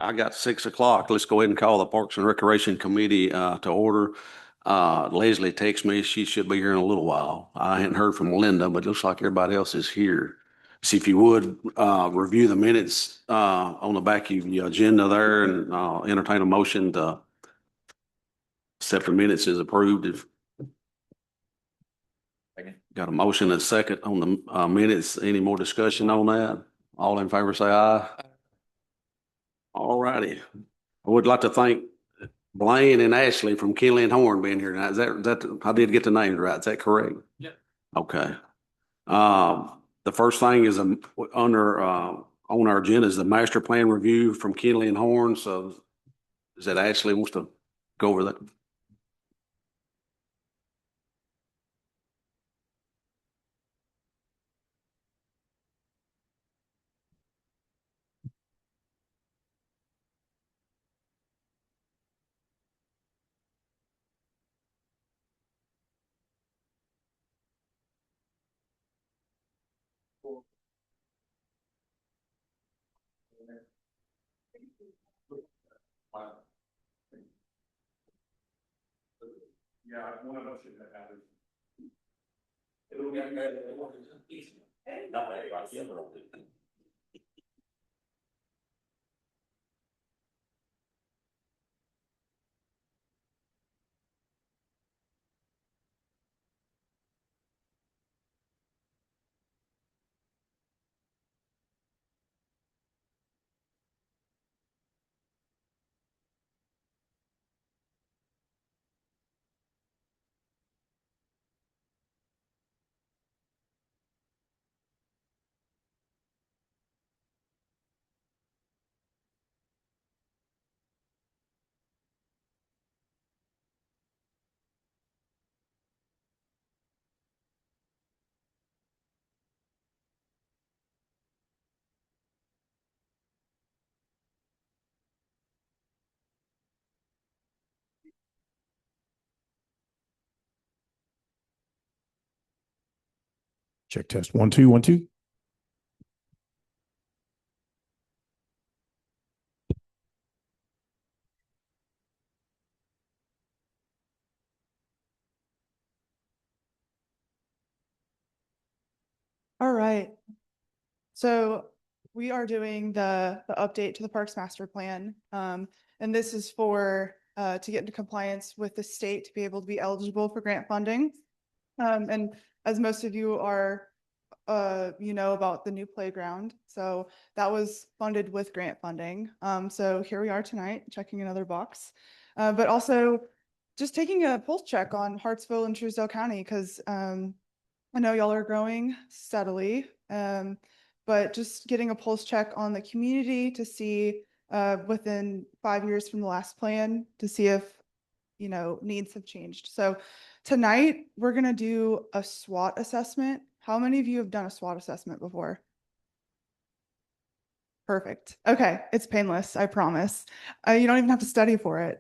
I got 6 o'clock. Let's go ahead and call the Parks and Recreation Committee to order. Leslie texted me. She should be here in a little while. I hadn't heard from Linda, but it looks like everybody else is here. See if you would review the minutes on the back of your agenda there and entertain a motion to accept the minutes as approved. If got a motion and a second on the minutes. Any more discussion on that? All in favor say aye. All righty. I would like to thank Blaine and Ashley from Kimley Horn being here tonight. Is that I did get the names right? Is that correct? Yeah. Okay. The first thing is under on our agenda is the master plan review from Kimley Horn. So is that Ashley wants to go over that? Yeah, one of us should have it. Check test 1 2 1 2. All right. So we are doing the update to the Parks Master Plan. And this is for to get into compliance with the state to be able to be eligible for grant funding. And as most of you are, you know about the new playground. So that was funded with grant funding. So here we are tonight, checking another box. But also just taking a pulse check on Hartsville and Truesdale County, because I know y'all are growing steadily, but just getting a pulse check on the community to see within 5 years from the last plan to see if, you know, needs have changed. So tonight we're going to do a SWOT assessment. How many of you have done a SWOT assessment before? Perfect. Okay. It's painless. I promise. You don't even have to study for it.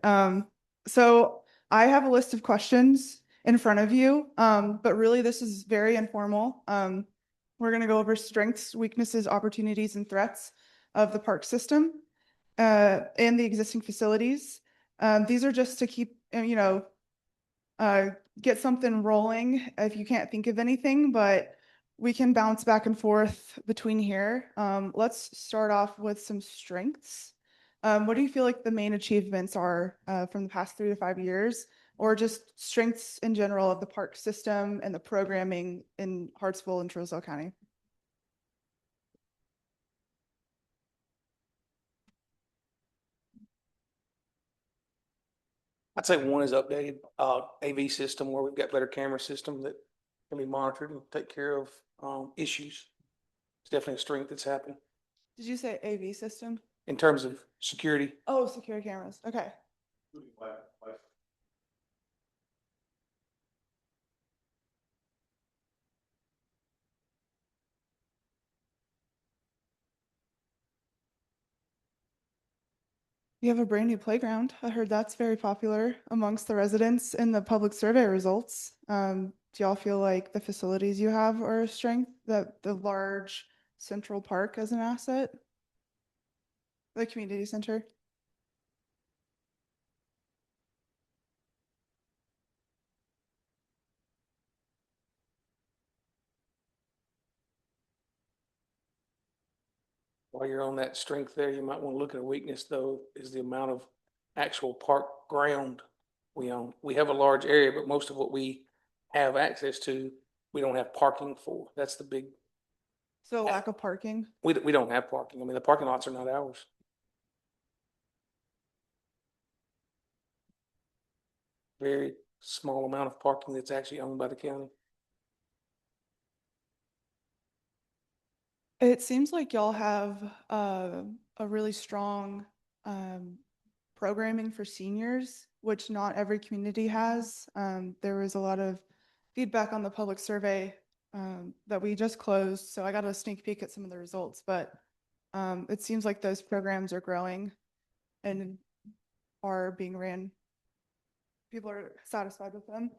So I have a list of questions in front of you. But really this is very informal. We're going to go over strengths, weaknesses, opportunities, and threats of the park system and the existing facilities. These are just to keep, you know, get something rolling if you can't think of anything, but we can bounce back and forth between here. Let's start off with some strengths. What do you feel like the main achievements are from the past 3 to 5 years, or just strengths in general of the park system and the programming in Hartsville and Truesdale County? I'd say one is updated AV system where we've got better camera system that can be monitored and take care of issues. It's definitely a strength that's happened Did you say AV system? in terms of security. Oh, security cameras. Okay. You have a brand new playground. I heard that's very popular amongst the residents in the public survey results. Do y'all feel like the facilities you have are a strength, that the large central park as an asset? The community center. While you're on that strength there, you might want to look at a weakness though, is the amount of actual park ground we own. We have a large area, but most of what we have access to, we don't have parking for. That's the big, So lack of parking. we don't have parking. I mean, the parking lots are not ours. Very small amount of parking that's actually owned by the county. It seems like y'all have a really strong programming for seniors, which not every community has. There was a lot of feedback on the public survey that we just closed, so I got a sneak peek at some of the results, but it seems like those programs are growing and are being ran. People are satisfied with them.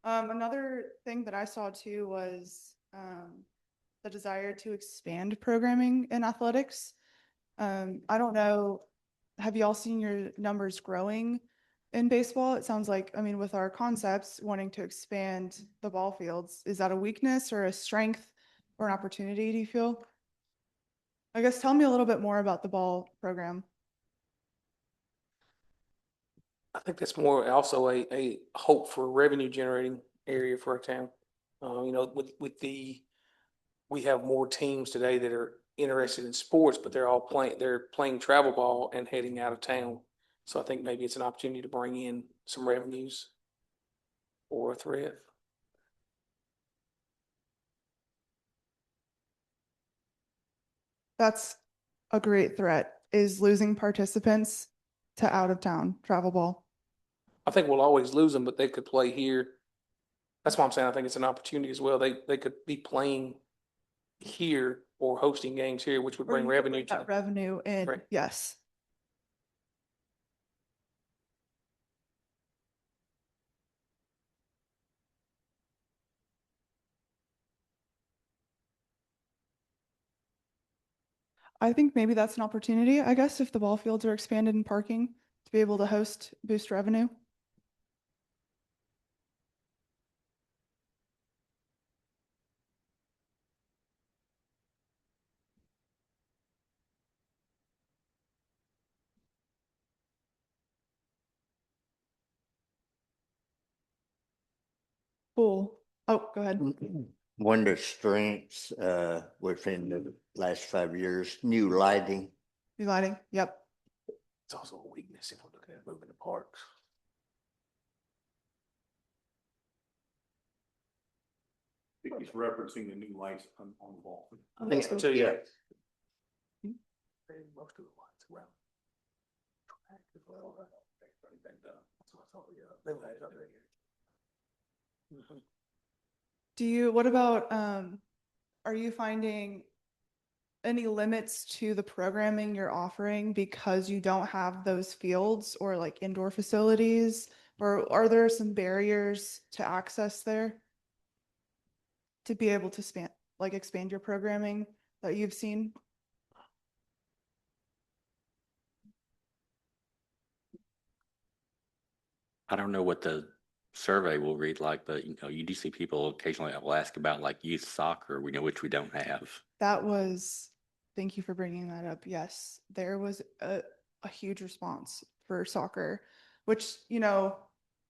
Another thing that I saw too was the desire to expand programming in athletics. I don't know, have y'all seen your numbers growing in baseball? It sounds like, I mean, with our concepts, wanting to expand the ball fields, is that a weakness or a strength or an opportunity, do you feel? I guess tell me a little bit more about the ball program. I think that's more also a hope for revenue generating area for our town. You know, we have more teams today that are interested in sports, but they're playing travel ball and heading out of town. So I think maybe it's an opportunity to bring in some revenues or a threat. That's a great threat, is losing participants to out of town travel ball. I think we'll always lose them, but they could play here. That's why I'm saying I think it's an opportunity as well. They could be playing here or hosting games here, which would Or bring you could revenue that to. revenue in, Right. yes. I think maybe that's an opportunity, I guess, if the ball fields are expanded in parking to be able to boost revenue. Cool. Oh, go ahead. One of the strengths within the last 5 years, new lighting. New lighting. Yep. It's also a weakness if we're looking at moving the parks. I think he's referencing the new lights on the ball. I think so too, yeah. Most of the lights around. Track as well, right? That's what I thought, yeah. They were up there. What about, are you finding any limits to the programming you're offering because you don't have those fields or like indoor facilities? Or are there some barriers to access there to be able to expand your programming that you've seen? I don't know what the survey will read like, but you do see people occasionally will ask about like youth soccer, which we don't have. Thank you for bringing that up. Yes, there was a huge response for soccer, which,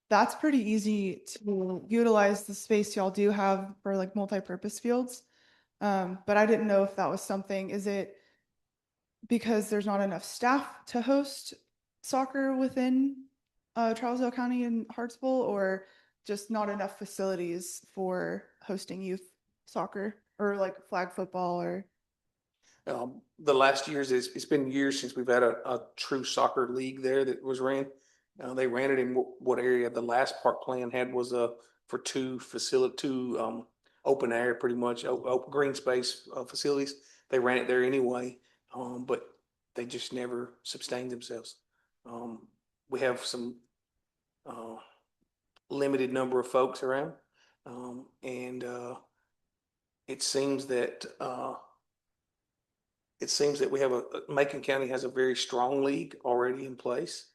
that's pretty easy to utilize the space y'all do have for like multi-purpose fields. But I didn't know if that was something, is it because there's not enough staff to host soccer within Charlesville County and Hartsville, or just not enough facilities for hosting youth soccer or like flag football or? The last years, it's been years since we've had a true soccer league there that was ran. They ran it in what area the last park plan had was for two open air, pretty much open green space facilities. They ran it there anyway, but they just never sustained themselves. We have some limited number of folks around, and it seems that it seems that we have Macon County has a very strong league already in place.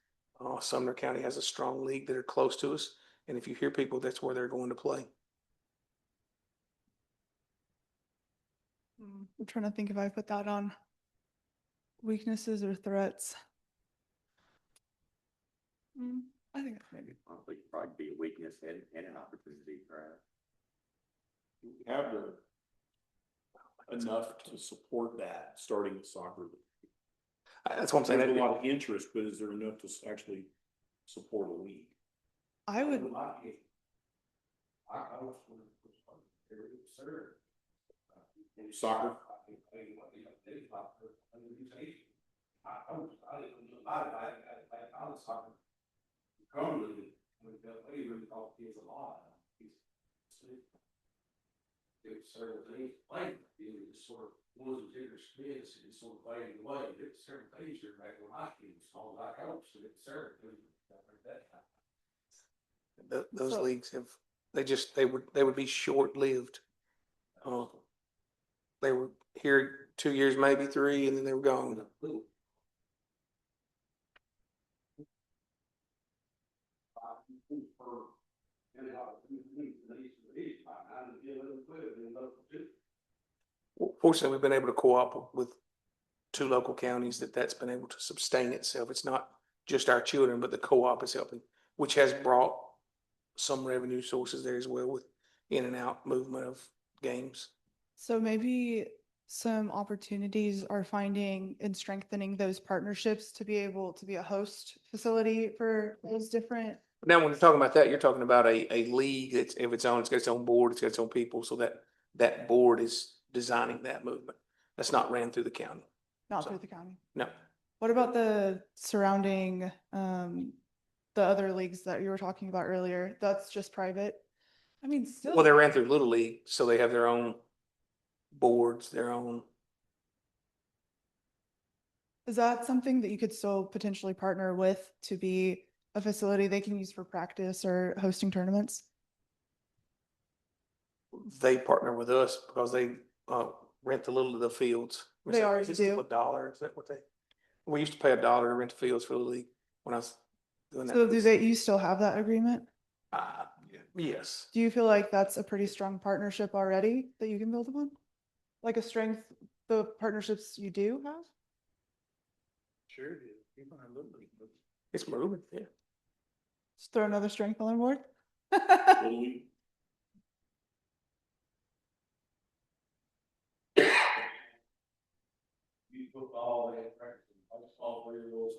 Sumner County has a strong league that are close to us. And if you hear people, that's where they're going to play. I'm trying to think if I put that on weaknesses or threats. I think that's maybe. Probably be a weakness and an opportunity for us. We have enough to support that, starting the soccer. That's what I'm saying. There's a That'd lot of interest, but is there enough to actually support a league? I would, Soccer? Those So- leagues have, they would be short-lived. They were here 2 years, maybe 3, and then they were gone. Fortunately, we've been able to co-op with 2 local counties that's been able to sustain itself. It's not just our children, but the co-op is helping, which has brought some revenue sources there as well with in and out movement of games. so maybe some opportunities are finding and strengthening those partnerships to be able to be a host facility for those different. Now, when you're talking about that, you're talking about a league that's of its own, it's got its own board, it's got its own people, so that board is designing that movement. That's not ran through the county. Not So- through the county. No. What about the surrounding, the other leagues that you were talking about earlier? That's just private. I mean, still. Well, they ran through Little League, so they have their own boards, their own. Is that something that you could still potentially partner with to be a facility they can use for practice or hosting tournaments? They partner with us because they rent the fields. They Is already it still do. $1? Is that what we used to pay $1 to rent the fields for the league when I was doing that. So you still have that agreement? Yes. Do you feel like that's a pretty strong partnership already that you can build upon? Like a strength, the partnerships you do have? Sure. It's moving, yeah. Just throw another strength on the board? Little League? Football, they practice all 3 of those.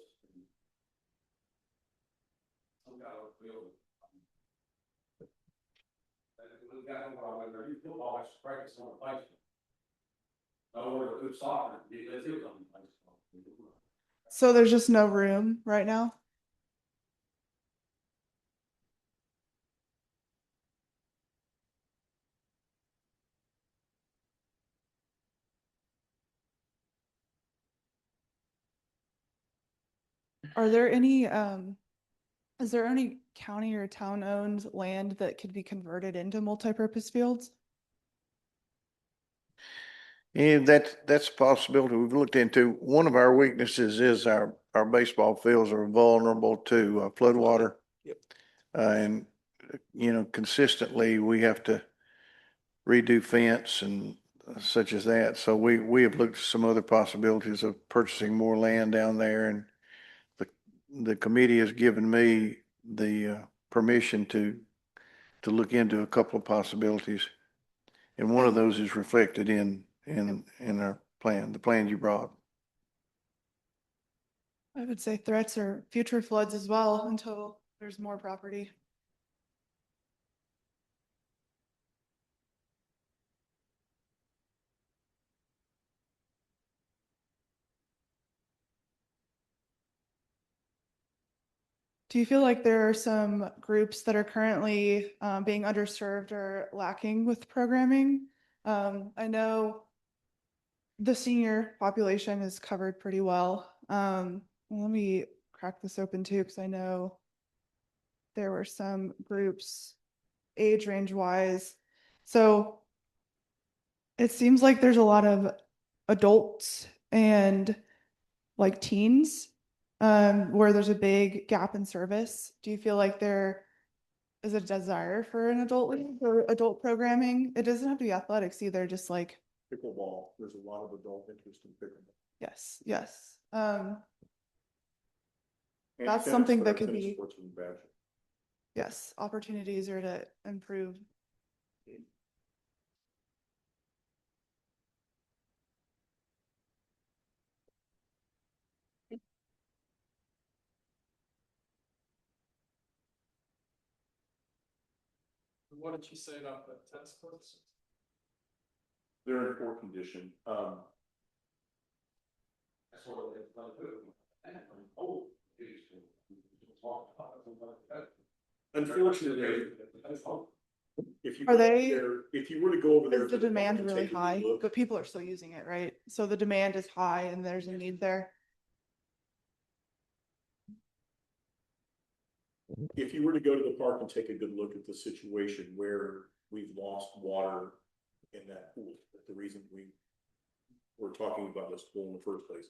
Some guy on the field. We got no problem with their football, I should practice on the place. No, we're good soccer, because it was on the place. So there's just no room right now? Are there any, is there any county or town-owned land that could be converted into multipurpose fields? And that's a possibility we've looked into. One of our weaknesses is our baseball fields are vulnerable to floodwater. Yep. And, consistently, we have to redo fence and such as that. So we have looked at some other possibilities of purchasing more land down there, and the committee has given me the permission to look into a couple of possibilities. And one of those is reflected in our plan, the plans you brought. I would say threats or future floods as well until there's more property. Do you feel like there are some groups that are currently being underserved or lacking with programming? I know the senior population is covered pretty well. Let me crack this open too, because I know there were some groups age range wise. So it seems like there's a lot of adults and like teens, where there's a big gap in service. Do you feel like there is a desire for an adult league or adult programming? It doesn't have to be athletics either, just like, Pickleball, there's a lot of adult interest in pickleball. yes, yes. And That's tennis, something but that our could tennis be, courts are in bad shape. yes, opportunities are to improve. What did you say about the tennis courts? They're in poor condition. That's what it is. Oh, geez. Unfortunately, if you Are were they- there, if you were to go over there. Is the to park demand and really take a good high? look, But people are still using it, right? So the demand is high and there's a need there. If you were to go to the park and take a good look at the situation where we've lost water in that pool, the reason we were talking about this pool in the first place.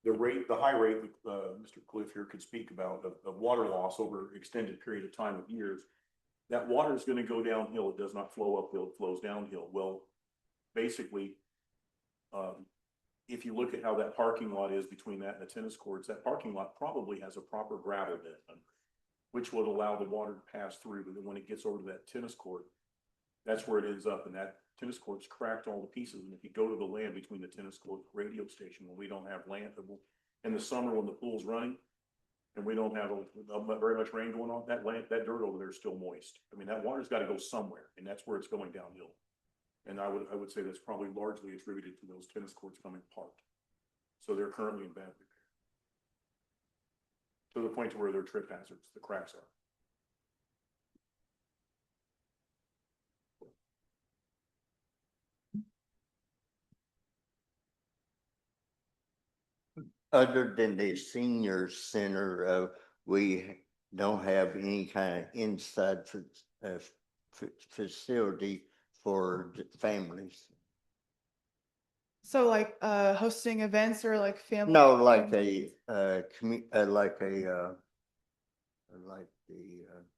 The high rate, Mr. Cliff here could speak about of water loss over an extended period of time of years. That water is gonna go downhill. It does not flow uphill, it flows downhill. Well, basically, if you look at how that parking lot is between that and the tennis courts, that parking lot probably has a proper gravel bed, which would allow the water to pass through, but then when it gets over to that tennis court, that's where it ends up, and that tennis court's cracked all the pieces, and if you go to the land between the tennis court radio station, when we don't have land, in the summer when the pool's running, and we don't have very much rain going on, that dirt over there is still moist. I mean, that water's gotta go somewhere, and that's where it's going downhill. And I would say that's probably largely attributed to those tennis courts coming apart. So they're currently in bad repair. To the point to where they're trip hazards, the cracks are. Other than the senior center, we don't have any kind of inside facility for the families. So like hosting events or like family. No, like a, like the,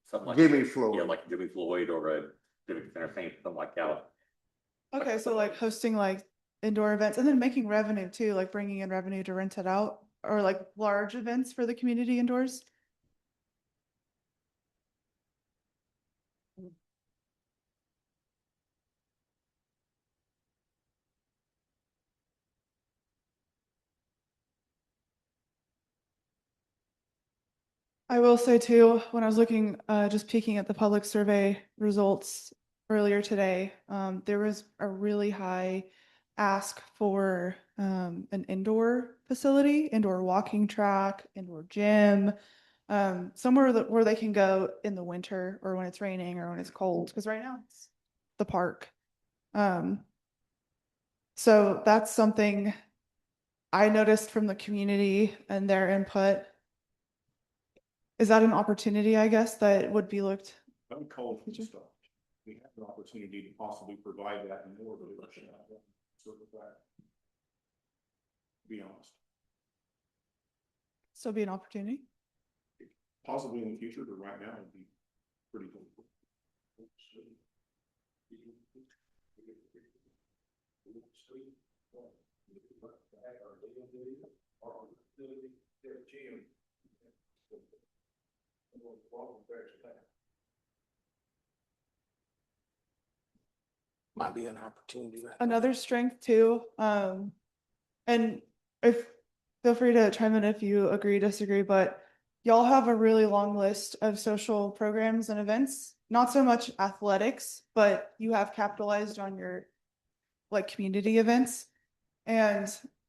Something like, Jimmy yeah, Floyd. like Jimmy Floyd or a Civic Center thing, something like that. Okay, so like hosting like indoor events and then making revenue too, like bringing in revenue to rent it out or like large events for the community indoors. I will say too, when I was looking, just peeking at the public survey results earlier today, there was a really high ask for an indoor facility, indoor walking track, indoor gym, somewhere where they can go in the winter or when it's raining or when it's cold, because right now it's the park. So that's something I noticed from the community and their input. Is that an opportunity, I guess, that would be looked? I would call it from stuff. We have an opportunity to possibly provide that and more, but it should not sort of that. To be honest, Still be an opportunity? possibly in the future, but right now it'd be pretty cool. Might be an opportunity. Another strength too, and if, feel free to chime in if you agree, disagree, but y'all have a really long list of social programs and events, not so much athletics, but you have capitalized on your like community events. And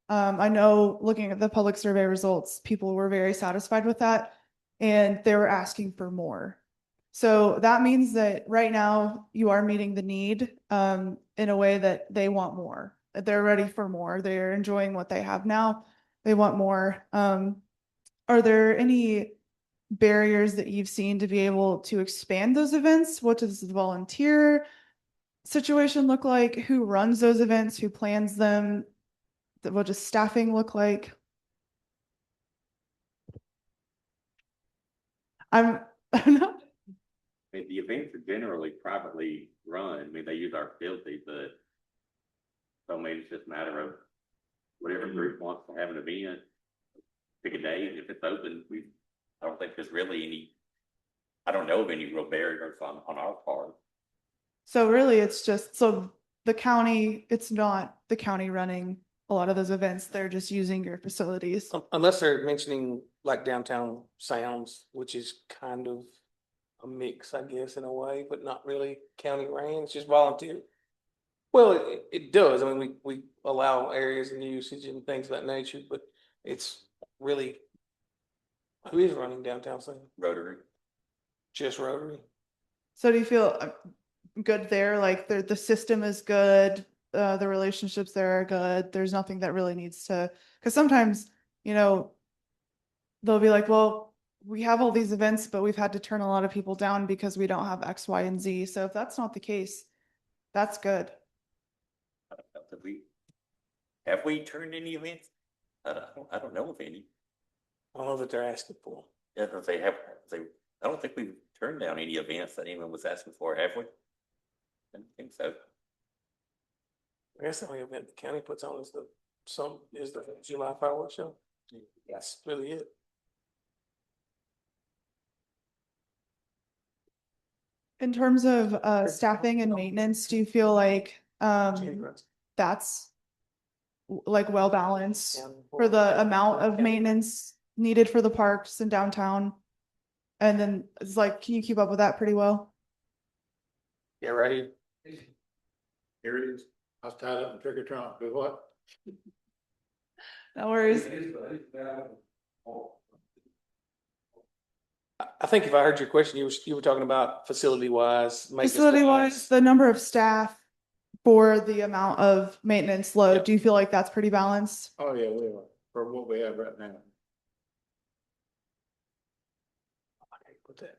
I know looking at the public survey results, people were very satisfied with that and they were asking for more. So that means that right now you are meeting the need in a way that they want more, that they're ready for more. They're enjoying what they have now. They want more. Are there any barriers that you've seen to be able to expand those events? What does the volunteer situation look like? Who runs those events? Who plans them? What does staffing look like? I'm, I'm not, I mean, the events are generally privately run. I mean, they use our facility, but so I mean, it's just a matter of whatever group wants to have an event, pick a day, and if it's open, I don't think there's really any, I don't know of any real barriers on our part. so really it's just, so the county, it's not the county running a lot of those events. They're just using your facilities. Unless they're mentioning like downtown sounds, which is kind of a mix, I guess, in a way, but not really county ran, it's just volunteer. Well, it does. I mean, we allow areas and usage and things of that nature, but it's really, who is running downtown sound? Rotary. Just Rotary. So do you feel good there? Like the system is good, the relationships there are good. There's nothing that really needs to, because sometimes, you know, they'll be like, well, we have all these events, but we've had to turn a lot of people down because we don't have X, Y, and Z. So if that's not the case, that's good. Have we turned any events? I don't know of any. I don't know that they're asking for. Yeah, I don't think we've turned down any events that anyone was asking for, have we? I don't think so. I guess the only event the county puts on is the July fireworks show. That's really it. In terms of staffing and maintenance, do you feel like that's like well balanced for the amount of maintenance needed for the parks and downtown? And then it's like, can you keep up with that pretty well? Yeah, right here. Here it is. I was tied up in trigger trunk, but what? No worries. I think if I heard your question, you were talking about facility wise. Facility wise, the number of staff for the amount of maintenance load, Yeah. do you feel like that's pretty balanced? Oh, yeah, we are, for what we have right now. Put that.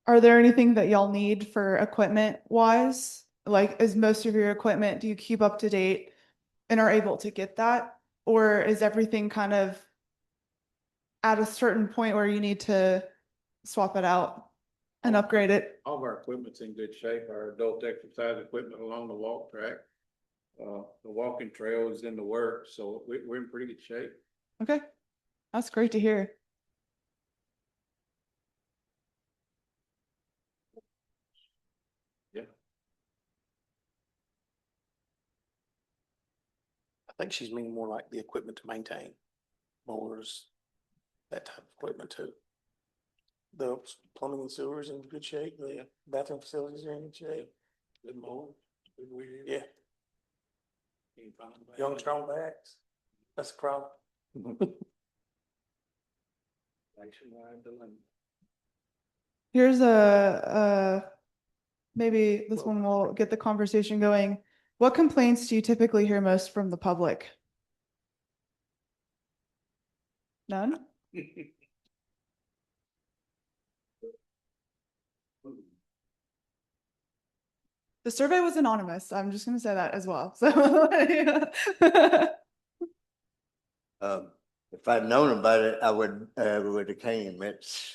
Are there anything that y'all need for equipment wise? Like, is most of your equipment, do you keep up to date and are able to get that? Or is everything kind of at a certain point where you need to swap it out and upgrade it? All of our equipment's in good shape, our adult exercise equipment along the walk track. The walking trail is in the works, so we're in pretty good shape. Okay, that's great to hear. Yeah. I think she's meaning more like the equipment to maintain mowers, that type of equipment too. The plumbing and sewers in good shape, the bathroom facilities are in good shape. Good mower, good weed. Yeah, young, strong backs. That's the problem. Nationwide delivery. Here's maybe this one will get the conversation going. What complaints do you typically hear most from the public? None? The survey was anonymous. I'm just gonna say that as well. So If I'd known about it, I would have came. That's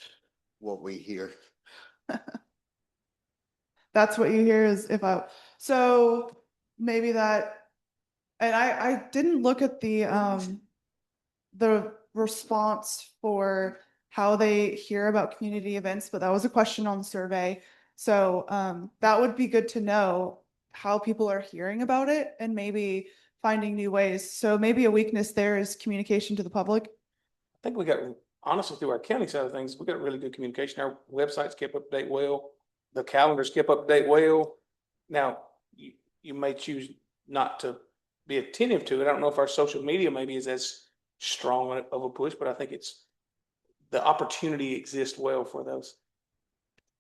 what we hear. that's what you hear is so maybe that, and I didn't look at the response for how they hear about community events, but that was a question on the survey. So that would be good to know how people are hearing about it and maybe finding new ways. So maybe a weakness there is communication to the public. I think we got, honestly, through our county side of things, we got really good communication. Our websites kept up to date well. The calendars kept up to date well. Now, you may choose not to be attentive to it. I don't know if our social media maybe is as strong of a push, but I think the opportunity exists well for those.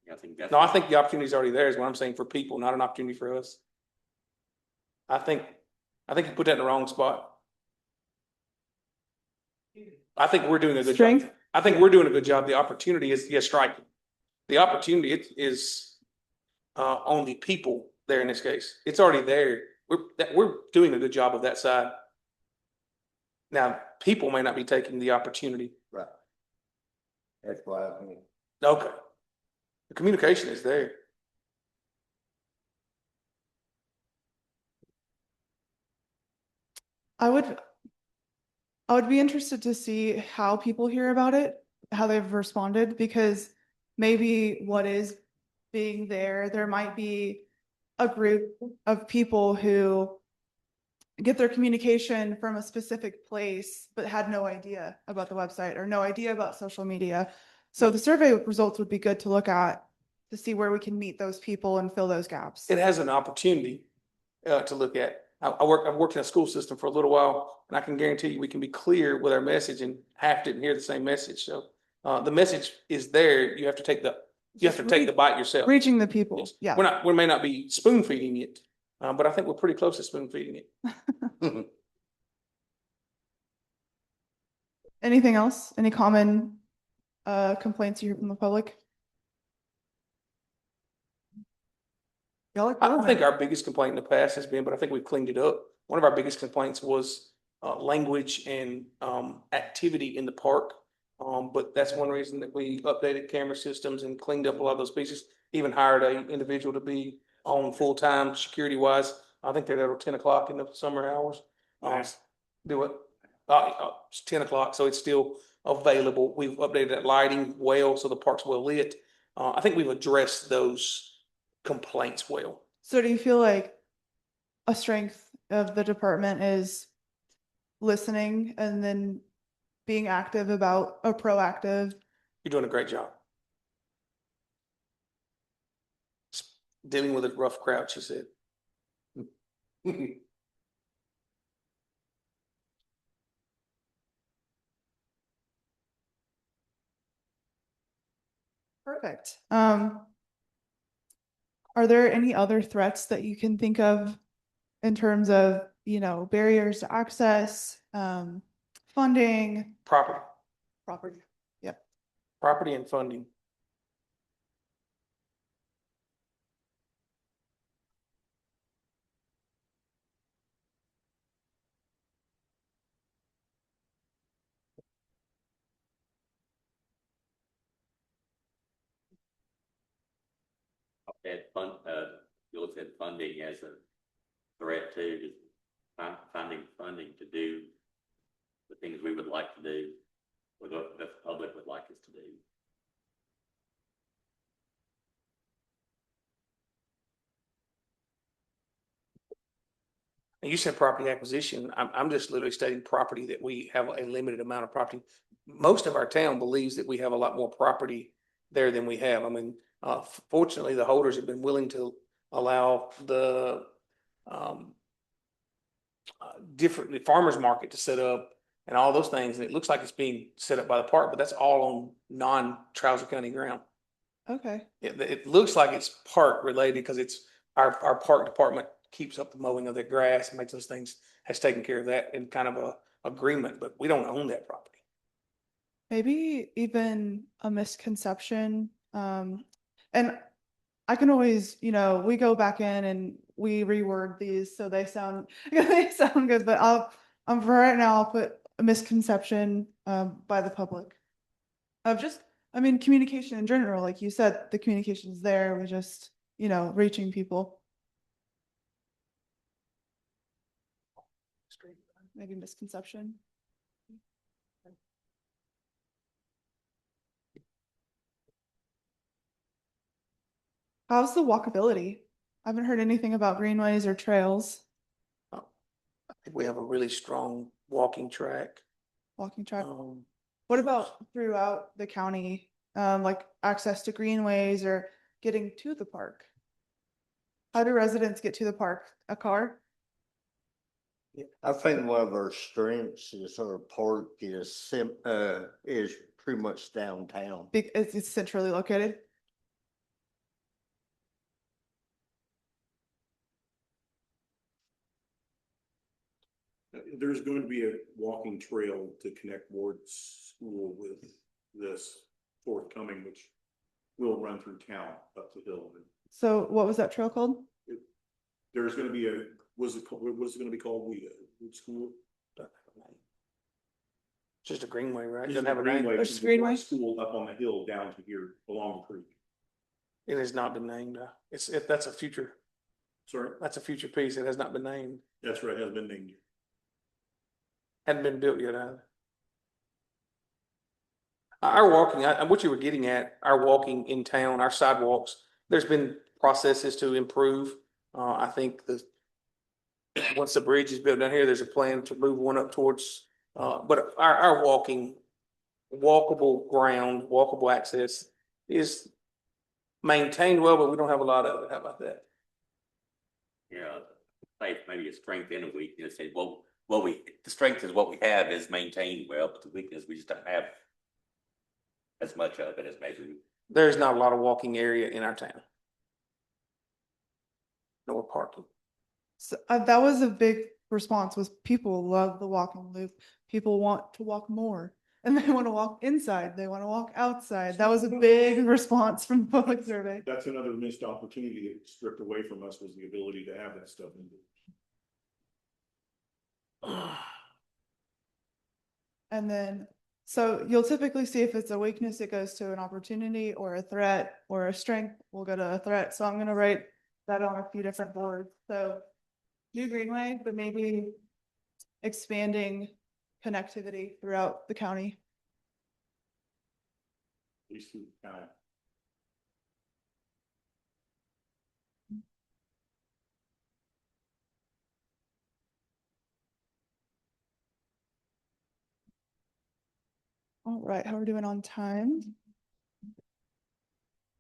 I think that's. No, I think the opportunity is already there is what I'm saying for people, not an opportunity for us. I think you put that in the wrong spot. I think we're doing a good job. Strength? I think we're doing a good job. The opportunity is, striking. The opportunity is on the people there in this case. It's already there. We're doing a good job of that side. Now, people may not be taking the opportunity. Right. That's why I mean, Okay. The communication is there. I would be interested to see how people hear about it, how they've responded, because maybe what is being there might be a group of people who get their communication from a specific place, but had no idea about the website or no idea about social media. So the survey results would be good to look at to see where we can meet those people and fill those gaps. It has an opportunity to look at. I've worked in a school system for a little while, and I can guarantee you we can be clear with our message, and half didn't hear the same message. So the message is there. You have to take the bite yourself. Reaching the people. Yes. Yeah. We may not be spoon feeding it, but I think we're pretty close to spoon feeding it. Anything else? Any common complaints you hear from the public? I think our biggest complaint in the past has been, but I think we've cleaned it up. One of our biggest complaints was language and activity in the park. But that's one reason that we updated camera systems and cleaned up a lot of those pieces, even hired an individual to be on full-time security wise. I think they're there till 10 o'clock in the summer hours. Do it. It's 10 o'clock, so it's still available. We've updated that lighting well, so the park's well lit. I think we've addressed those complaints well. So do you feel like a strength of the department is listening and then being active about a proactive? You're doing a great job. Dealing with a rough crowd, she said. Perfect. Are there any other threats that you can think of in terms of, barriers to access, funding, Property, property? Yep. property and funding. You look at funding as a threat too, just finding funding to do the things we would like to do, or what the public would like us to do. And you said property acquisition. I'm just literally stating property that we have a limited amount of property. Most of our town believes that we have a lot more property there than we have. I mean, fortunately, the holders have been willing to allow the different farmers market to set up and all those things. And it looks like it's being set up by the park, but that's all on non-Trouser County ground. Okay. It looks like it's park related because it's our park department keeps up the mowing of the grass and makes those things, has taken care of that in kind of a agreement, but we don't own that property. Maybe even a misconception. And I can always, we go back in and we reword these so they sound good, but for right now, I'll put a misconception by the public of just, communication in general. Like you said, the communication is there. We just, reaching people. Maybe misconception. How's the walkability? I haven't heard anything about greenways or trails. I think we have a really strong walking track. Walking track. What about throughout the county? Like access to greenways or getting to the park? How do residents get to the park? A car? I think one of our strengths is our park is pretty much downtown. It's centrally located. There's going to be a walking trail to connect Ward School with this forthcoming, which will run through town up the hill. So what was that trail called? There's gonna be what is it gonna be called? Wood School? Just a greenway, right? Just Doesn't a have a name. greenway Just from the greenway? School up on the hill down to here along the creek. It has not been named. That's a future piece. It has not been named. That's right, it has been named. Hadn't been built yet either. Our walking, what you were getting at, our walking in town, our sidewalks, there's been processes to improve. I think once the bridge is built down here, there's a plan to move one up towards, but our walkable ground, walkable access is maintained well, but we don't have a lot of it. How about that? Yeah, like maybe a strength and a weakness, and the strength is what we have is maintained well, but the weakness, we just don't have as much of it as maybe. There's not a lot of walking area in our town. Nor parking. So that was a big response, was people love the walking loop. People want to walk more, and they want to walk inside. They want to walk outside. That was a big response from the public survey. That's another missed opportunity that stripped away from us, was the ability to have that stuff. And then, so you'll typically see if it's a weakness, it goes to an opportunity or a threat, or a strength will go to a threat. So I'm going to write that on a few different boards. So new greenway, but maybe expanding connectivity throughout the county. These two kind of. All right, how are we doing on time?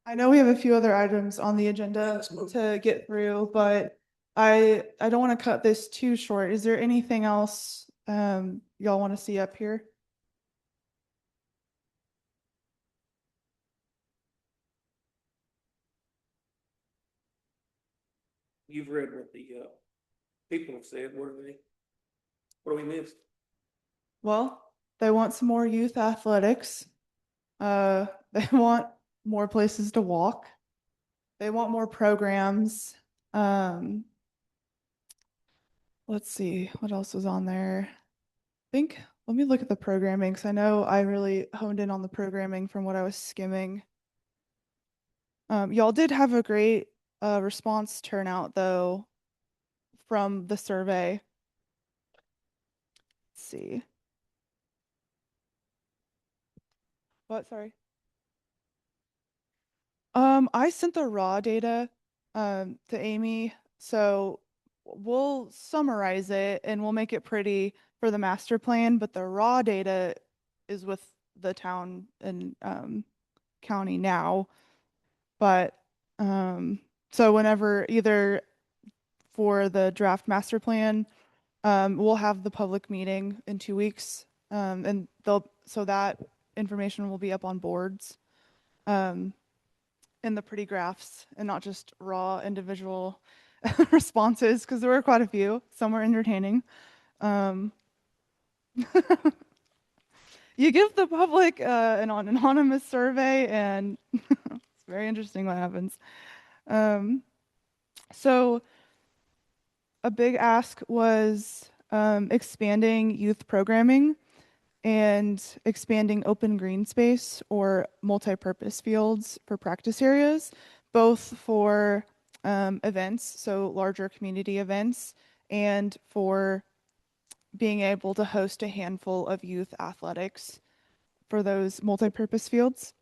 I know we have a few other items on the agenda to get through, but I don't want to cut this too short. Is there anything else y'all want to see up here? You've read what the people have said. What do we miss? Well, they want some more youth athletics. They want more places to walk. They want more programs. Let's see, what else was on there? Let me look at the programming, because I know I really honed in on the programming from what I was skimming. Y'all did have a great response turnout, though, from the survey. Let's see. What? Sorry. I sent the raw data to Amy, so we'll summarize it and we'll make it pretty for the master plan, but the raw data is with the town and county now. But so whenever, either for the draft master plan, we'll have the public meeting in 2 weeks, and so that information will be up on boards in the pretty graphs, and not just raw individual responses, because there were quite a few. Some were entertaining. You give the public an anonymous survey, and it's very interesting what happens. So a big ask was expanding youth programming and expanding open green space or multi-purpose fields for practice areas, both for events, so larger community events, and for being able to host a handful of youth athletics for those multi-purpose fields.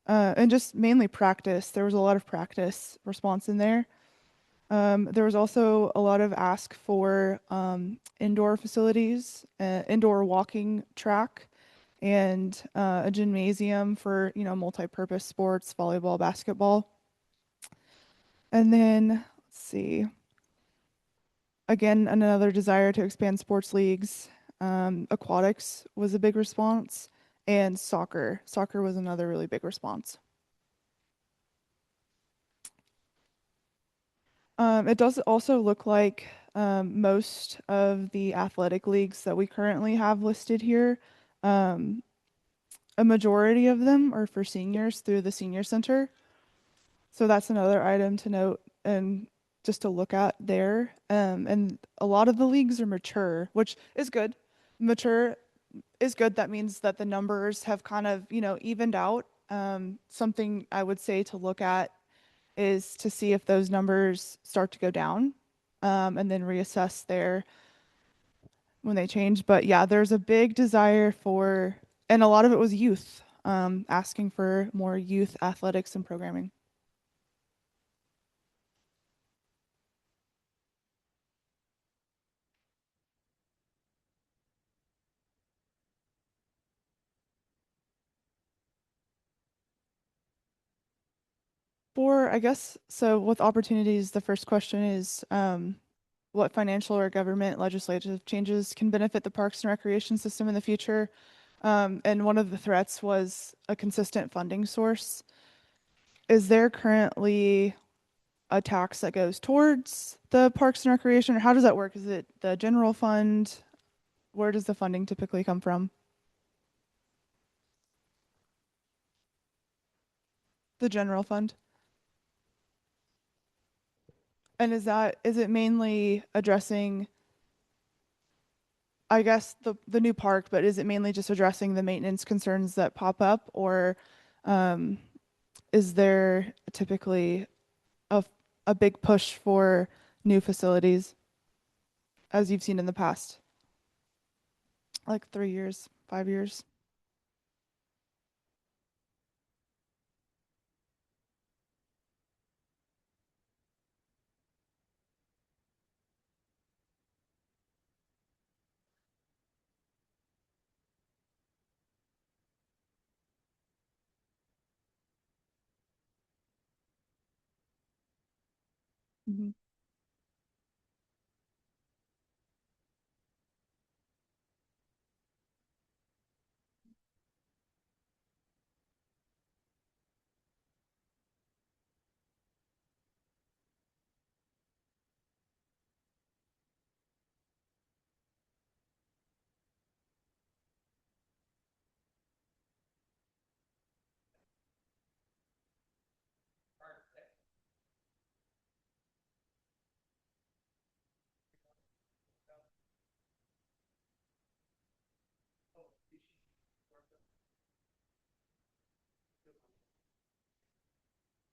And just mainly practice. There was a lot of practice response in there. There was also a lot of ask for indoor facilities, indoor walking track, and a gymnasium for, multi-purpose sports, volleyball, basketball. And then, let's see. Again, another desire to expand sports leagues. Aquatics was a big response, and soccer. Soccer was another really big response. It does also look like most of the athletic leagues that we currently have listed here a majority of them are for seniors through the senior center. So that's another item to note and just to look at there. And a lot of the leagues are mature, which is good. Mature is good. That means that the numbers have kind of, evened out. Something I would say to look at is to see if those numbers start to go down, and then reassess there when they change. But yeah, there's a big desire for, and a lot of it was youth, asking for more youth athletics and programming. For, I guess, so with opportunities, the first question is, what financial or government legislative changes can benefit the parks and recreation system in the future? And one of the threats was a consistent funding source. Is there currently a tax that goes towards the parks and recreation, or how does that work? Is it the general fund? Where does the funding typically come from? The general fund? And is it mainly addressing, I guess, the new park, but is it mainly just addressing the maintenance concerns that pop up, or um, is there typically a, a big push for new facilities as you've seen in the past? Like 3 years, 5 years? Mhm.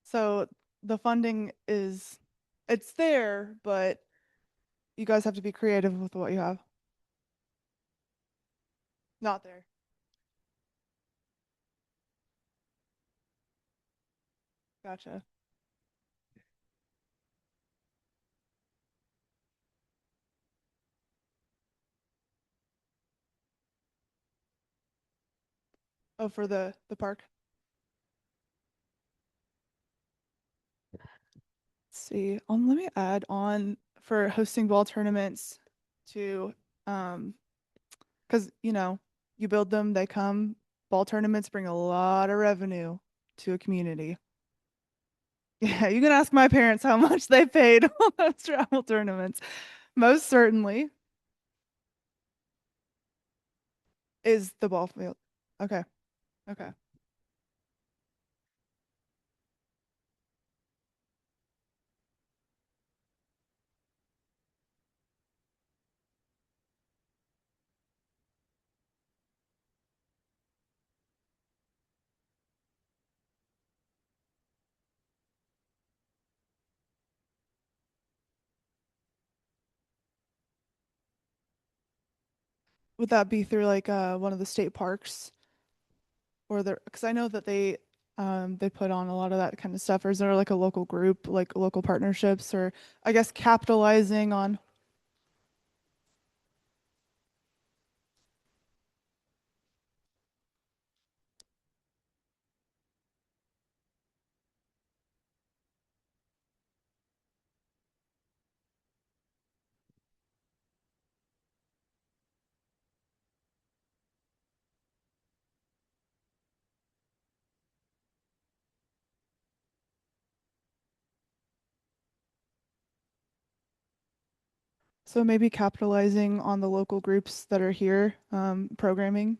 So the funding is, it's there, but you guys have to be creative with what you have. Not there. Gotcha. Oh, for the park. Let's see. Let me add on for hosting ball tournaments to, because you build them, they come. Ball tournaments bring a lot of revenue to a community. Yeah, you can ask my parents how much they paid on those travel tournaments. Most certainly is the ball field. Okay. Okay. Would that be through like one of the state parks, or the, because I know that they put on a lot of that kind of stuff, or is there like a local group, like local partnerships, or I guess capitalizing on. So maybe capitalizing on the local groups that are here, programming,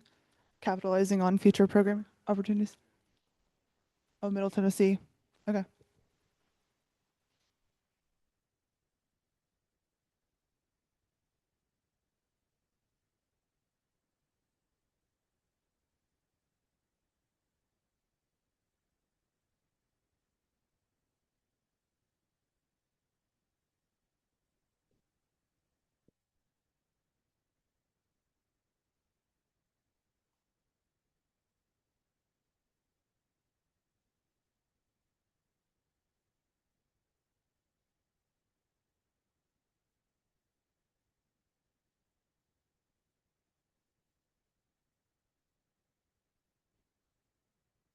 capitalizing on future program opportunities? Oh, Middle Tennessee. Okay.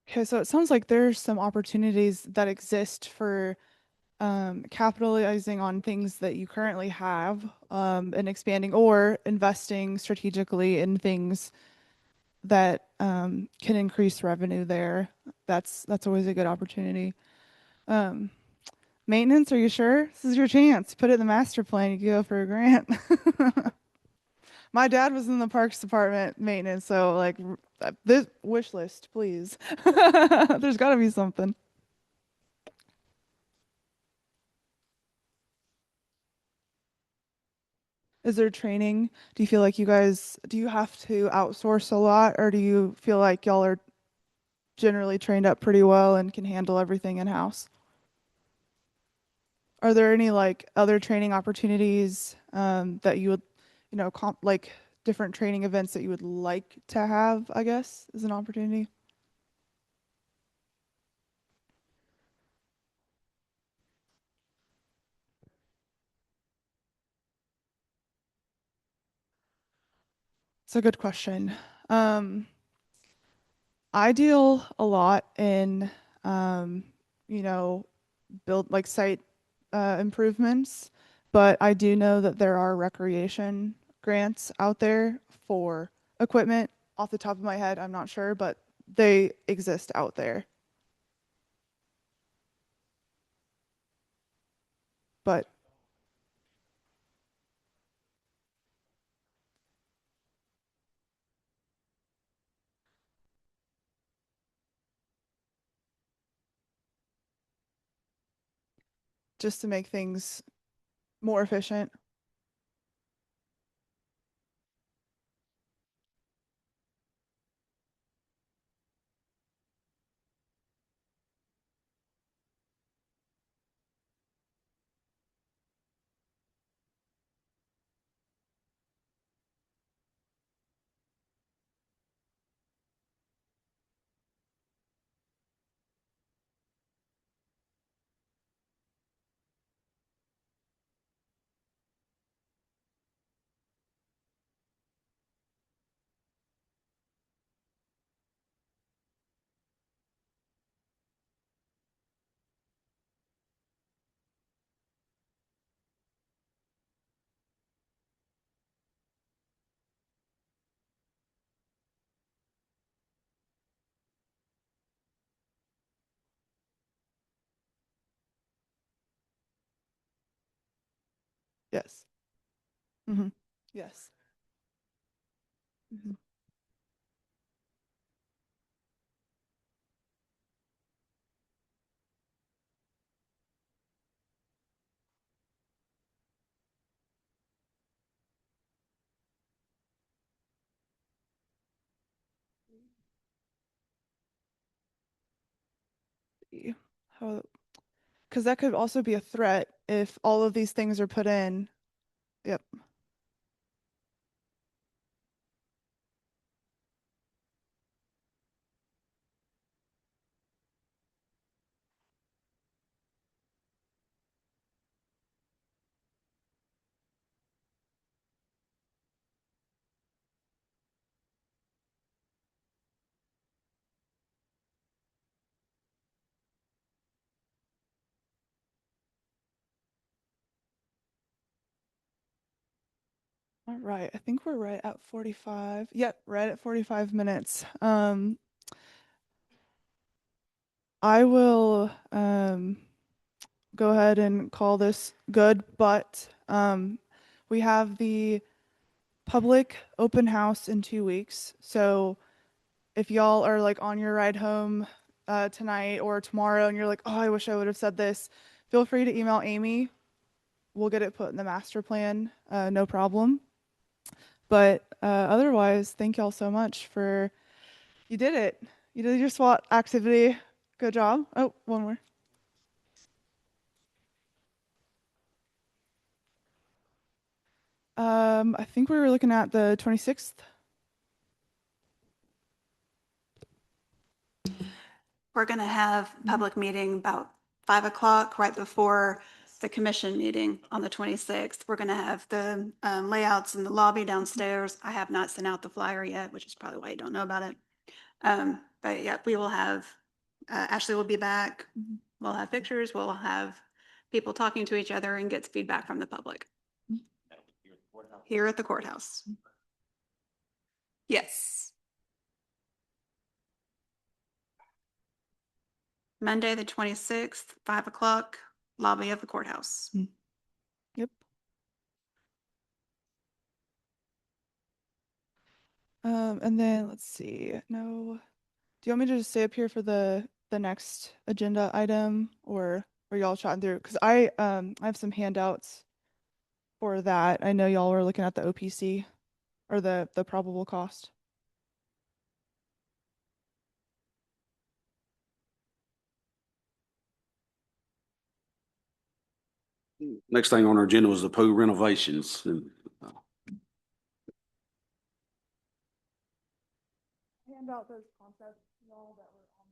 Okay, so it sounds like there's some opportunities that exist for capitalizing on things that you currently have and expanding or investing strategically in things that can increase revenue there. That's always a good opportunity. Um, Maintenance, are you sure? This is your chance. Put it in the master plan. You can go for a grant. My dad was in the parks department maintenance, so like this wish list, please. There's got to be something. Is there training? Do you feel like do you have to outsource a lot, or do you feel like y'all are generally trained up pretty well and can handle everything in-house? Are there any like other training opportunities that you would, like different training events that you would like to have, I guess, is an opportunity? It's a good question. Um, I deal a lot in, um, you know, build like site improvements, but I do know that there are recreation grants out there for equipment. Off the top of my head, I'm not sure, but they exist out there. But just to make things more efficient. Yes. Hmm. Yes. Hmm. How, because that could also be a threat if all of these things are put in. Yep. All right. I think we're right at 45. Yep, right at 45 minutes. I will go ahead and call this good, but we have the public open house in 2 weeks. So if y'all are like on your ride home tonight or tomorrow and you're like, oh, I wish I would have said this, feel free to email Amy. We'll get it put in the master plan, no problem. But otherwise, thank y'all so much for, you did it. You did your SWOT activity. Good job. Oh, one more. I think we were looking at the 26th. We're going to have public meeting about 5 o'clock right before the commission meeting on the 26th. We're going to have the layouts in the lobby downstairs. I have not sent out the flyer yet, which is probably why you don't know about it. But yeah, we will have, Ashley will be back. We'll have pictures. We'll have people talking to each other and get feedback from the public here at the courthouse. Yes. Monday, the 26th, 5 o'clock, lobby of the courthouse. Yep. And then let's see. No, do you want me to just stay up here for the next agenda item, or are y'all chatting through? Because I have some handouts for that. I know y'all were looking at the OPC or the probable cost. Next thing on our agenda was the pool renovations. And Hand out those concepts, y'all, that were on.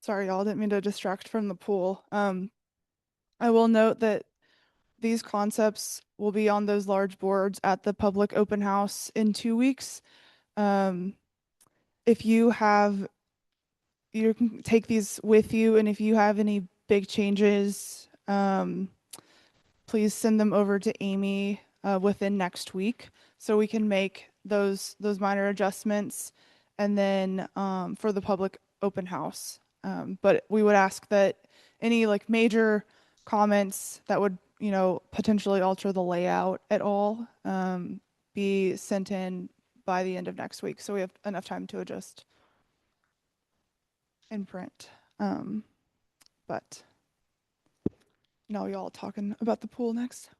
Sorry, y'all, didn't mean to distract from the pool. I will note that these concepts will be on those large boards at the public open house in 2 weeks. If you have, you can take these with you, and if you have any big changes, please send them over to Amy within next week so we can make those minor adjustments, and then for the public open house. But we would ask that any like major comments that would, potentially alter the layout at all, be sent in by the end of next week. So we have enough time to adjust and print. But now y'all talking about the pool next.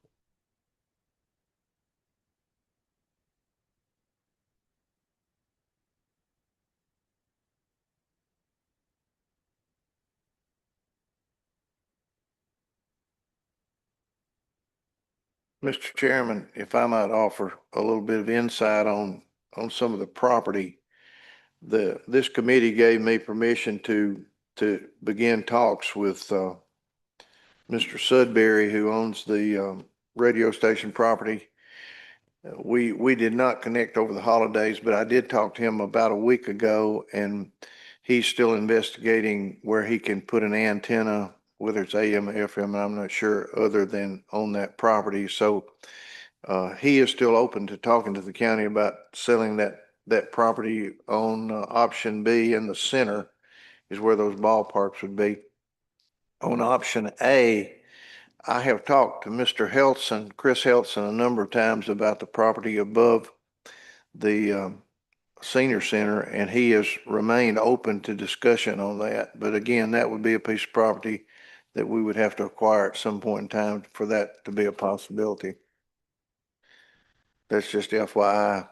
Mr. Chairman, if I might offer a little bit of insight on some of the property. This committee gave me permission to begin talks with, Mr. Sudbury, who owns the, radio station property. We did not connect over the holidays, but I did talk to him about a week ago, and he's still investigating where he can put an antenna, whether it's AM or FM, I'm not sure, other than on that property. So he is still open to talking to the county about selling that property on option B in the center is where those ballparks would be. On option A, I have talked to Mr. Helson, Chris Helson, a number of times about the property above the senior center, and he has remained open to discussion on that. But again, that would be a piece of property that we would have to acquire at some point in time for that to be a possibility. That's just FYI.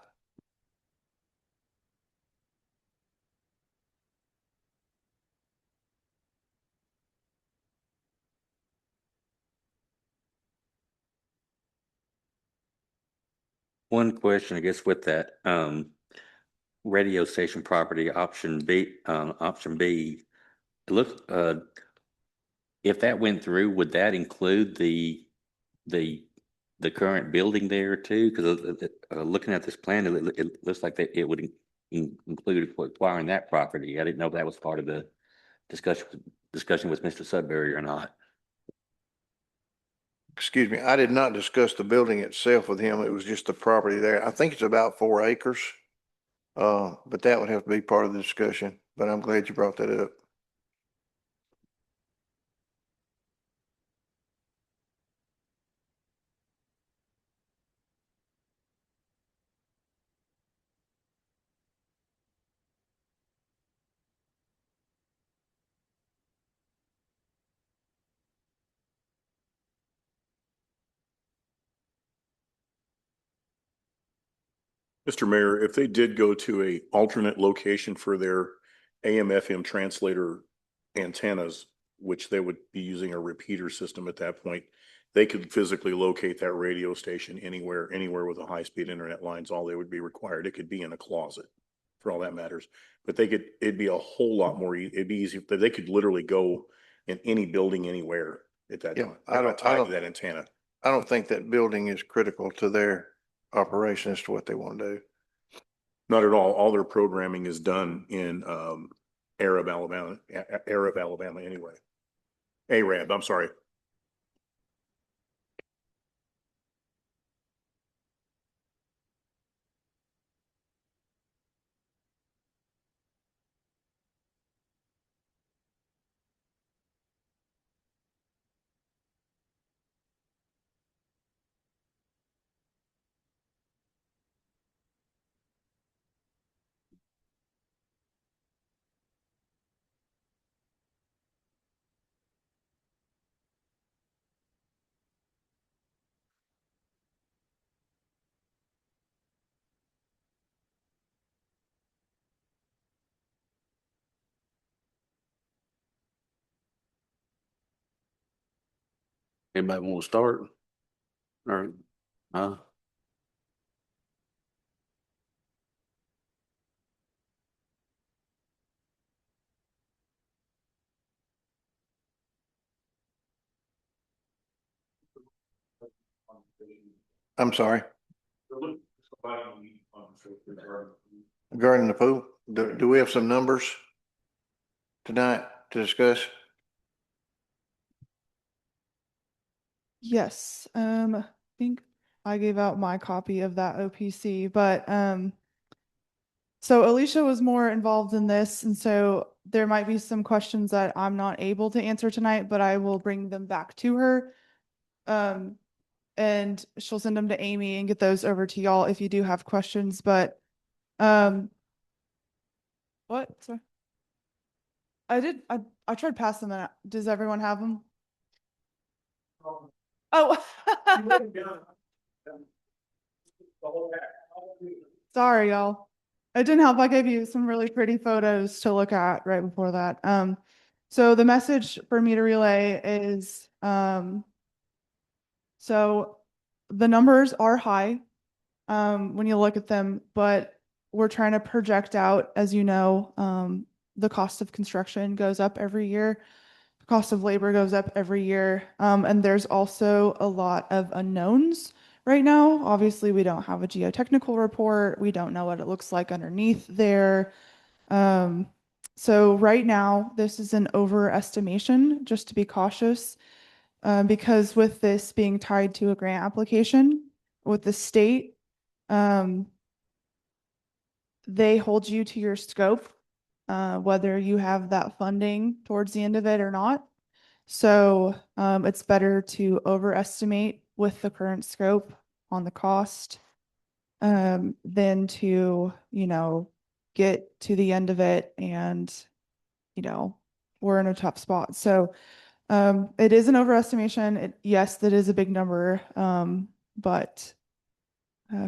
One question, I guess, with that, radio station property, option B, look, if that went through, would that include the current building there too? Because looking at this plan, it looks like that it would include acquiring that property. I didn't know if that was part of the discussion with Mr. Sudbury or not. Excuse me, I did not discuss the building itself with him. It was just the property there. I think it's about 4 acres. But that would have to be part of the discussion, but I'm glad you brought that up. Mr. Mayor, if they did go to a alternate location for their AM/FM translator antennas, which they would be using a repeater system at that point, they could physically locate that radio station anywhere with a high-speed internet lines. All they would be required. It could be in a closet for all that matters, but it'd be a whole lot more, it'd be easy. They could literally go in any building anywhere at that time. Tied to that antenna. I don't think that building is critical to their operation as to what they want to do. Not at all. All their programming is done in Arab, Alabama anyway. Arab, I'm sorry. Anybody want to start? Or, I'm sorry. Regarding the pool, do we have some numbers tonight to discuss? Yes, I think I gave out my copy of that OPC, but so Alicia was more involved in this, and so there might be some questions that I'm not able to answer tonight, but I will bring them back to her. And she'll send them to Amy and get those over to y'all if you do have questions, but What? Sorry. I tried passing them out. Does everyone have them? Oh. Sorry, y'all. It didn't help. I gave you some really pretty photos to look at right before that. So the message for me to relay is, so the numbers are high, when you look at them, but we're trying to project out, as you know, the cost of construction goes up every year. The cost of labor goes up every year. And there's also a lot of unknowns right now. Obviously, we don't have a geotechnical report. We don't know what it looks like underneath there. So right now, this is an overestimation, just to be cautious, because with this being tied to a grant application with the state, they hold you to your scope, whether you have that funding towards the end of it or not. So it's better to overestimate with the current scope on the cost, than to, get to the end of it and, we're in a tough spot. So it is an overestimation. Yes, that is a big number, but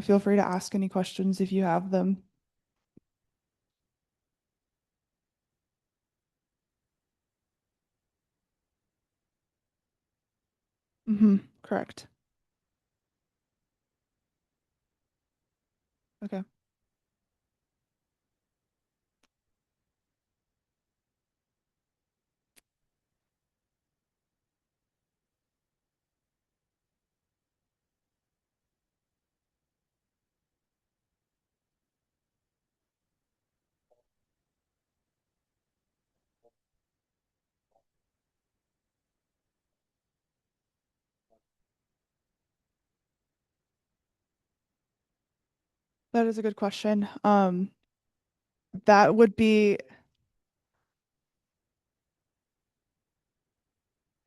feel free to ask any questions if you have them. Correct. Okay. That is a good question. That would be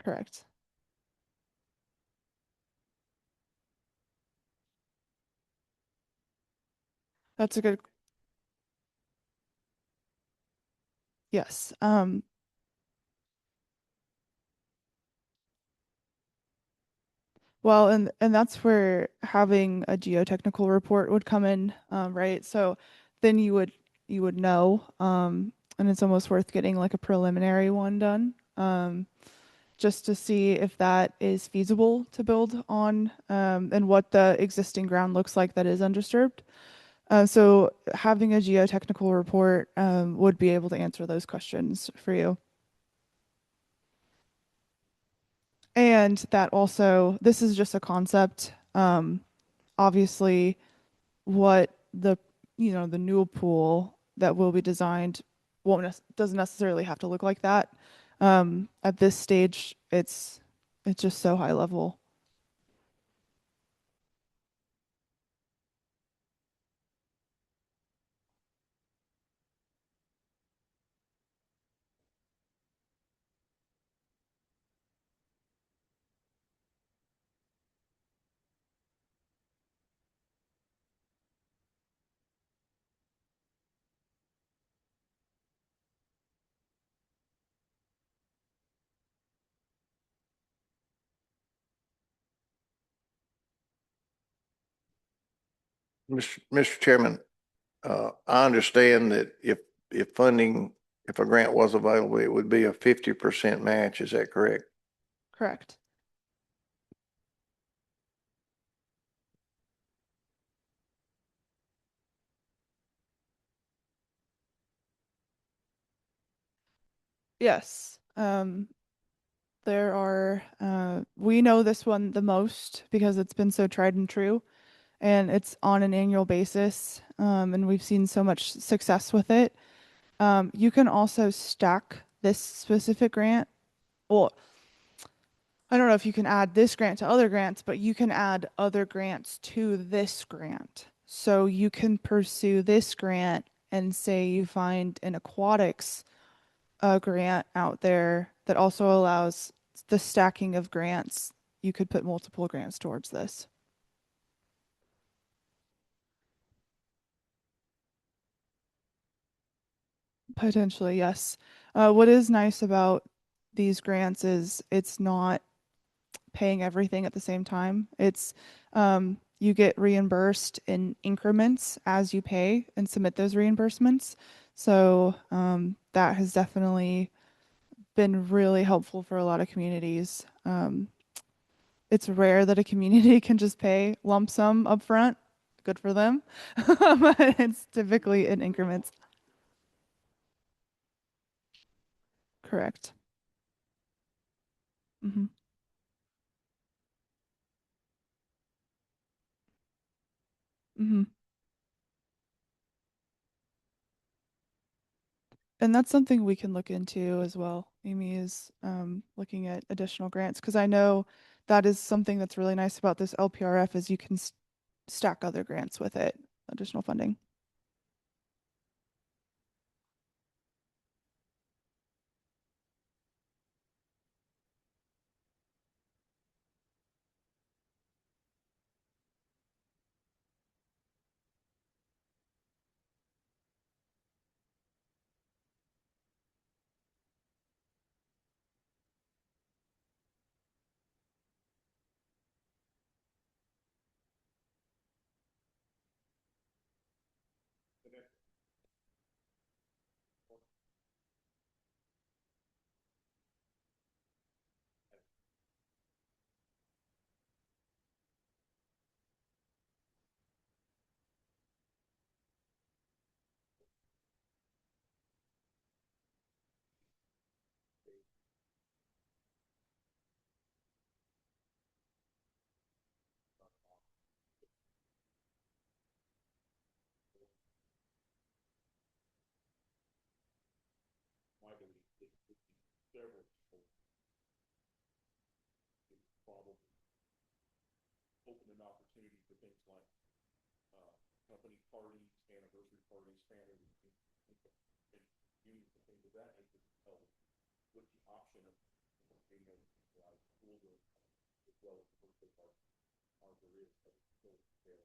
correct. That's a good, yes. Well, and that's where having a geotechnical report would come in, right? So then you would know, and it's almost worth getting like a preliminary one done, just to see if that is feasible to build on, and what the existing ground looks like that is undisturbed. So having a geotechnical report, would be able to answer those questions for you. And that also, this is just a concept. Obviously, what the new pool that will be designed doesn't necessarily have to look like that. At this stage, it's just so high level. Mr. Chairman, I understand that if funding, if a grant was available, it would be a 50% match. Is that correct? Correct. Yes. There are, we know this one the most because it's been so tried and true, and it's on an annual basis. And we've seen so much success with it. You can also stack this specific grant. Well, I don't know if you can add this grant to other grants, but you can add other grants to this grant. So you can pursue this grant and say you find an aquatics grant out there that also allows the stacking of grants. You could put multiple grants towards this. Potentially, yes. What is nice about these grants is it's not paying everything at the same time. It's you get reimbursed in increments as you pay and submit those reimbursements. So that has definitely been really helpful for a lot of communities. It's rare that a community can just pay lump sum upfront. Good for them. But it's typically in increments. Correct. Hmm. Hmm. And that's something we can look into as well. Amy is looking at additional grants because I know that is something that's really nice about this LPRF is you can stack other grants with it, additional funding. My belief is several people probably open an opportunity for things like company parties, anniversary parties, family meetings, and unions and things of that nature held with the option of being able to provide school day as well as birthday parties. There is still there.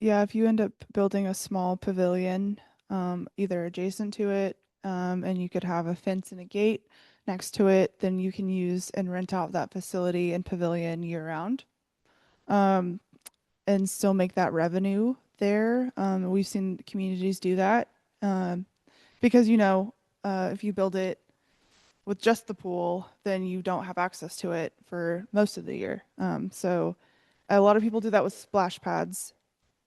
Yeah, if you end up building a small pavilion, either adjacent to it, and you could have a fence and a gate next to it, then you can use and rent out that facility and pavilion year round. And still make that revenue there. We've seen communities do that. Because, if you build it with just the pool, then you don't have access to it for most of the year. So a lot of people do that with splash pads.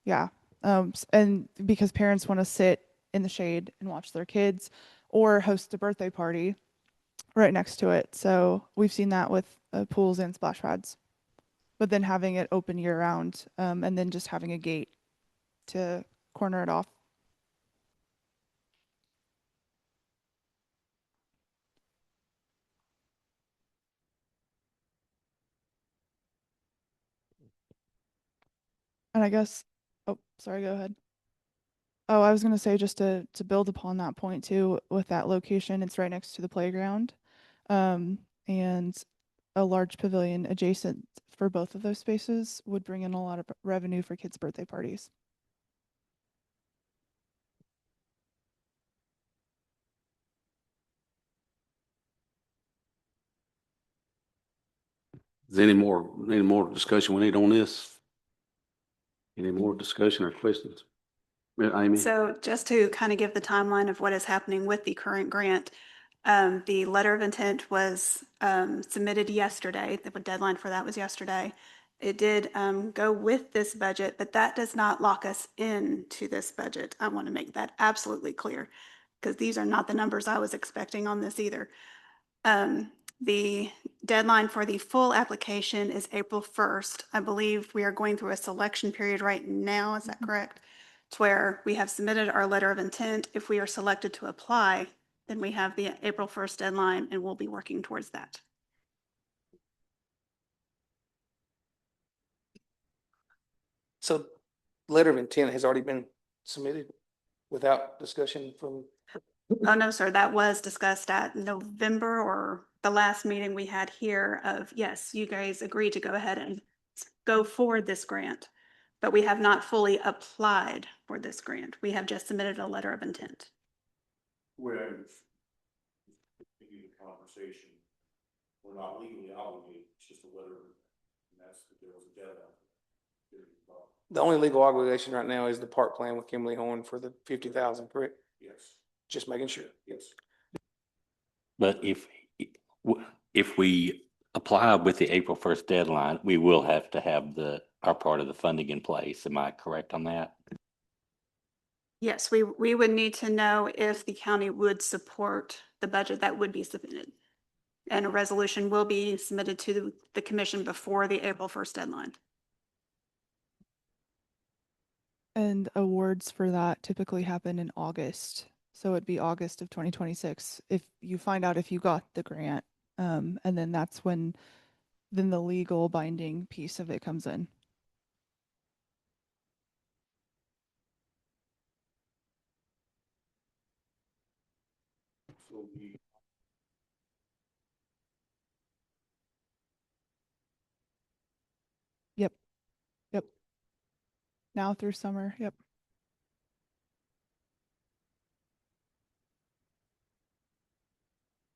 Yeah. And because parents want to sit in the shade and watch their kids or host a birthday party right next to it. So we've seen that with pools and splash pads, but then having it open year round, and then just having a gate to corner it off. And I guess, oh, sorry, go ahead. Oh, I was gonna say just to build upon that point too, with that location, it's right next to the playground. And a large pavilion adjacent for both of those spaces would bring in a lot of revenue for kids' birthday parties. Is there any more discussion we need on this? Any more discussion or questions? Amy? So just to kind of give the timeline of what is happening with the current grant, the letter of intent was submitted yesterday. The deadline for that was yesterday. It did go with this budget, but that does not lock us into this budget. I want to make that absolutely clear because these are not the numbers I was expecting on this either. The deadline for the full application is April 1st. I believe we are going through a selection period right now. Is that correct? It's where we have submitted our letter of intent. If we are selected to apply, then we have the April 1st deadline and we'll be working towards that. So letter of intent has already been submitted without discussion from, Oh, no, sir, that was discussed at November or the last meeting we had here of, yes, you guys agreed to go ahead and go forward this grant. but we have not fully applied for this grant. We have just submitted a letter of intent. Where in the conversation, we're not legally obligated, it's just a letter, and that's, there was a deadline. The only legal obligation right now is the park plan with Kimley Horn for the 50,000, correct? Yes, Just making sure. yes. But if we apply with the April 1st deadline, we will have to have our part of the funding in place. Am I correct on that? Yes, we would need to know if the county would support the budget that would be submitted. And a resolution will be submitted to the commission before the April 1st deadline. And awards for that typically happen in August. So it'd be August of 2026 if you find out if you got the grant. And then that's when then the legal binding piece of it comes in. So we, Yep. Yep. Now through summer. Yep.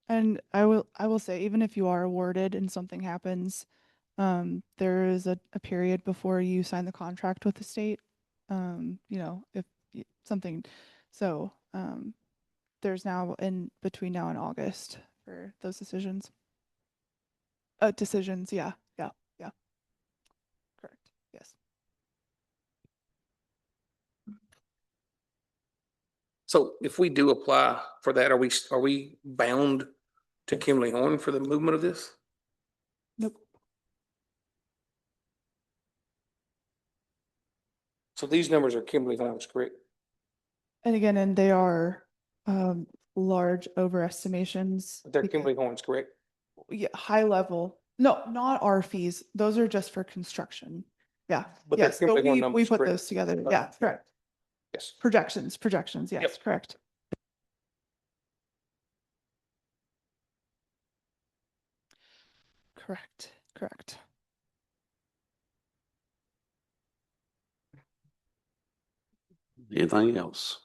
And I will say, even if you are awarded and something happens, there is a period before you sign the contract with the state. If something, so there's now in between now and August for those decisions. Decisions, yeah. Correct. Yes. So if we do apply for that, are we bound to Kimley Horn for the movement of this? Nope. So these numbers are Kimley Horn's, correct? And again, they are large overestimations. But they're because- Kimley Horn's, correct? Yeah, high level. No, not our fees. Those are just for construction. Yeah. But they're Yes, but Kimley Horn we numbers, put correct? those together. Okay. Yeah, correct. Yes. Projections, yes, Yep. correct. Correct. Anything else?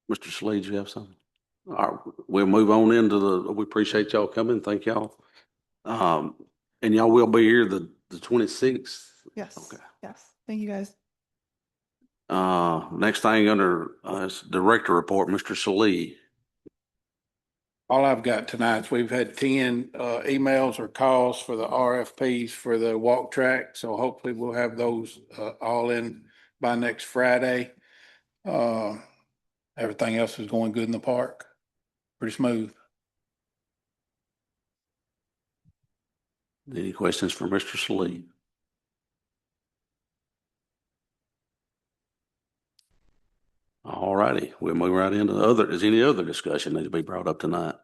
Mr. Slade, you have something? All right, we'll move on we appreciate y'all coming. Thank y'all. And y'all will be here the 26th. Yes. Okay. Yes. Thank you guys. Next thing under is director report, Mr. Salee. All I've got tonight is we've had 10 emails or calls for the RFPs for the walk track. So hopefully we'll have those all in by next Friday. Everything else is going good in the park. Pretty smooth. Any questions for Mr. Salee? All righty, we'll move right into is any other discussion need to be brought up tonight?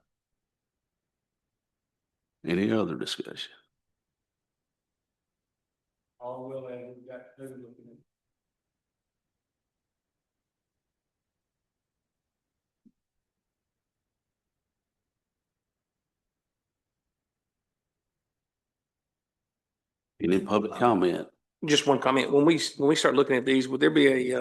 Any other discussion? All will, and we've got two looking at. Any public comment? Just one comment. When we start looking at these, would there be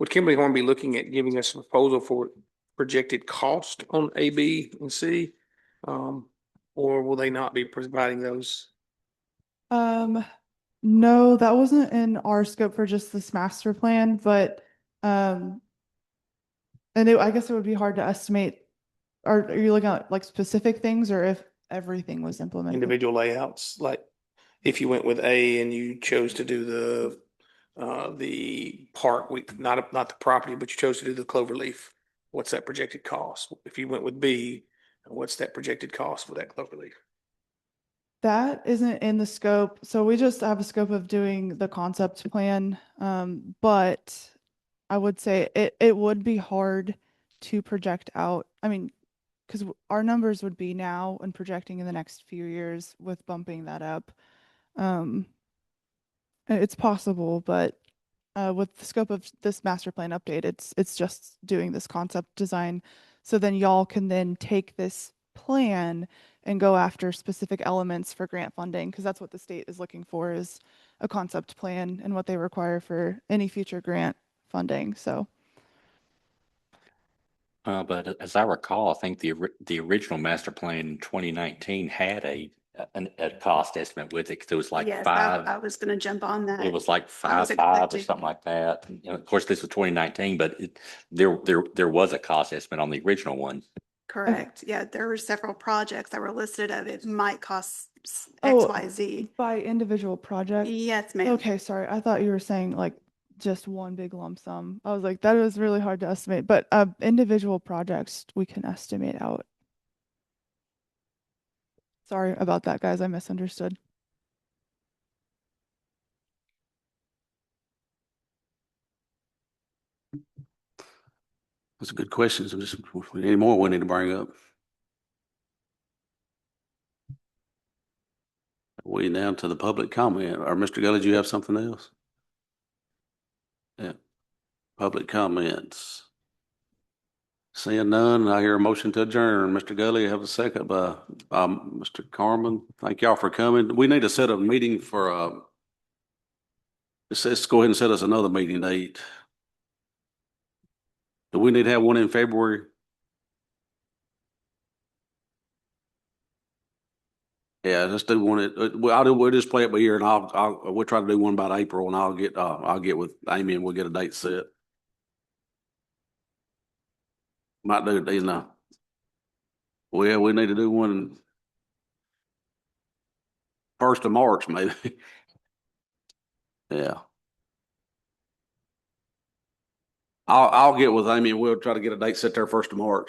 would Kimley Horn be looking at giving us a proposal for projected cost on A, B, and C? Or will they not be providing those? No, that wasn't in our scope for just this master plan, but I guess it would be hard to estimate. Are you looking at like specific things or if everything was implemented? Individual layouts, like if you went with A and you chose to do the park, not the property, but you chose to do the cloverleaf, what's that projected cost? If you went with B, what's that projected cost for that cloverleaf? That isn't in the scope. So we just have a scope of doing the concept plan. But I would say it would be hard to project out. I mean, because our numbers would be now and projecting in the next few years with bumping that up. It's possible, but with the scope of this master plan update, it's just doing this concept design. So then y'all can then take this plan and go after specific elements for grant funding, because that's what the state is looking for, is a concept plan and what they require for any future grant funding. So But as I recall, I think the original master plan in 2019 had a cost estimate with it, 'cause it was like Yes, five. I was gonna jump on that. It was like I was 5.5 or expecting- something like that. And of course, this was 2019, but there was a cost estimate on the original one. Correct. Yeah, there were several projects that were listed of it might cost Oh, XYZ. by individual project. Yes, ma'am. Okay, sorry. I thought you were saying like just one big lump sum. I was like, that is really hard to estimate, but individual projects we can estimate out. Sorry about that, guys. I misunderstood. That's a good question. So just any more we need to bring up? We down to the public comment, or Mr. Gully, do you have something else? Yeah, public comments. Seeing none, I hear a motion to adjourn. Mr. Gully, have a second by Mr. Carmen. Thank y'all for coming. We need to set a meeting for let's go ahead and set us another meeting date. Do we need to have one in February? Yeah, let's do one. We'll just play it by ear, and we'll try to do one about April, and I'll get with Amy, and we'll get a date set. Might do it, you know. Well, we need to do one 1st of March, maybe. Yeah. I'll get with Amy, and we'll try to get a date set there 1st of March.